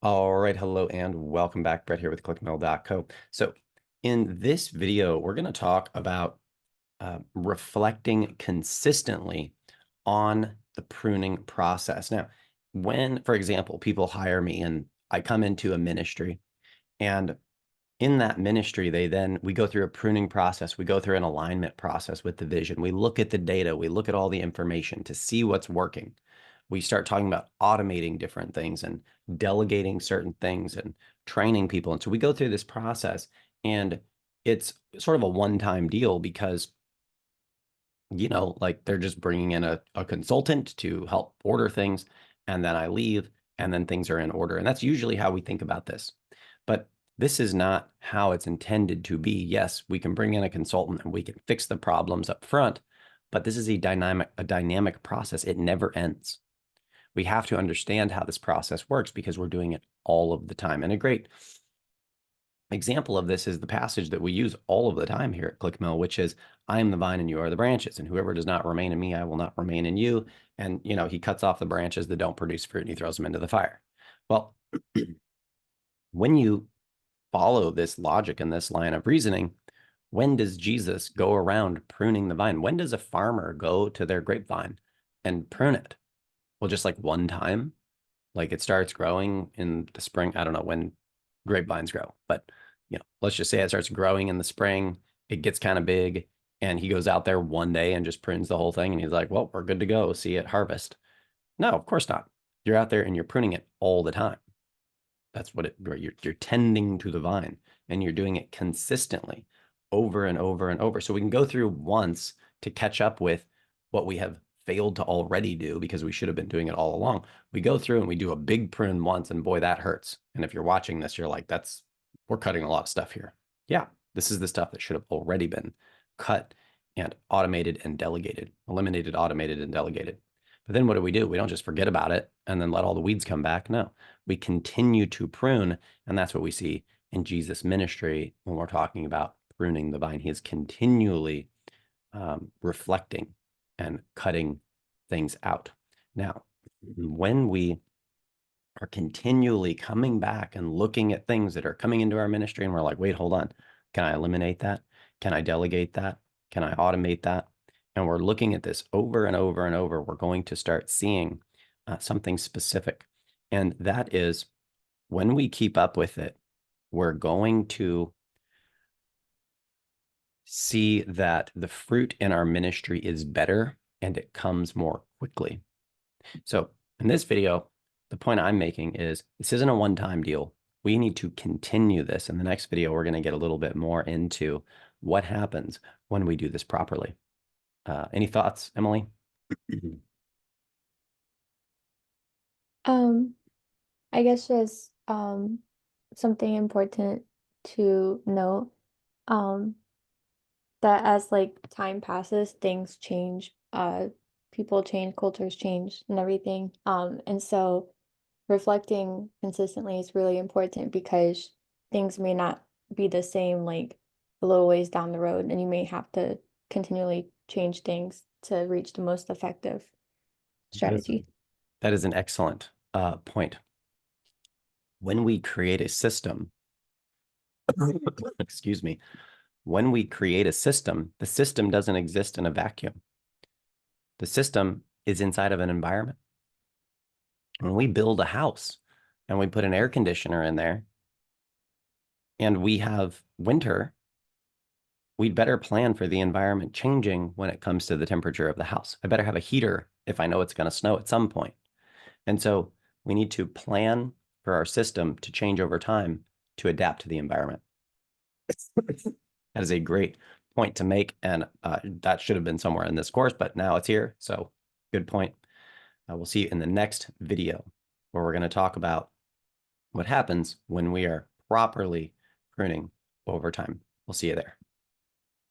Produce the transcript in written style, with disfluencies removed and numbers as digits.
All right, hello and welcome back. Brett here with clickmill.co. So in this video, we're going to talk about reflecting consistently on the pruning process. Now, when, for example, people hire me and I come into a ministry, and in that ministry, we go through a pruning process. We go through an alignment process with the vision. We look at the data. We look at all the information to see what's working. We start talking about automating different things and delegating certain things and training people. And so we go through this process, and it's sort of a one-time deal because, like they're just bringing in a consultant to help order things, and then I leave, and then things are in order. And that's usually how we think about this. But this is not how it's intended to be. Yes, we can bring in a consultant and we can fix the problems up front, but this is a dynamic process. It never ends. We have to understand how this process works because we're doing it all of the time. And a great example of this is the passage that we use all of the time here at ClickMill, which is, I am the vine and you are the branches, and whoever does not remain in me, I will not remain in you. And, he cuts off the branches that don't produce fruit and he throws them into the fire. Well, when you follow this logic and this line of reasoning, when does Jesus go around pruning the vine? When does a farmer go to their grapevine and prune it? Well, just like one time, like it starts growing in the spring. I don't know when grapevines grow, but let's just say it starts growing in the spring. It gets kind of big, and he goes out there one day and just prunes the whole thing. And he's like, well, we're good to go. See you at harvest. No, of course not. You're out there and you're pruning it all the time. That's what you're tending to the vine, and you're doing it consistently over and over and over. So we can go through once to catch up with what we have failed to already do because we should have been doing it all along. We go through and we do a big prune once, and boy, that hurts. And if you're watching this, you're like, we're cutting a lot of stuff here. Yeah, this is the stuff that should have already been cut and automated and delegated, eliminated, automated, and delegated. But then what do? We don't just forget about it and then let all the weeds come back. No, we continue to prune. And that's what we see in Jesus' ministry when we're talking about pruning the vine. He is continually reflecting and cutting things out. Now, when we are continually coming back and looking at things that are coming into our ministry, and we're like, wait, hold on. Can I eliminate that? Can I delegate that? Can I automate that? And we're looking at this over and over and over. We're going to start seeing something specific. And that is, when we keep up with it, we're going to see that the fruit in our ministry is better and it comes more quickly. So in this video, the point I'm making is this isn't a one-time deal. We need to continue this. In the next video, we're going to get a little bit more into what happens when we do this properly. Any thoughts, Emily? Um, I guess just something important to note that as like time passes, things change, people change, cultures change and everything. And so reflecting consistently is really important because things may not be the same like a little ways down the road, and you may have to continually change things to reach the most effective That is strategy. that is an excellent point. When we create a system, excuse me, when we create a system, the system doesn't exist in a vacuum. The system is inside of an environment. When we build a house and we put an air conditioner in there and we have winter, we'd better plan for the environment changing when it comes to the temperature of the house. I better have a heater if I know it's going to snow at some point. And so we need to plan for our system to change over time to adapt to the environment. That is a great point to make. And that should have been somewhere in this course, but now it's here. So good point. We'll see you in the next video where we're going to talk about what happens when we are properly pruning over time. We'll see you there.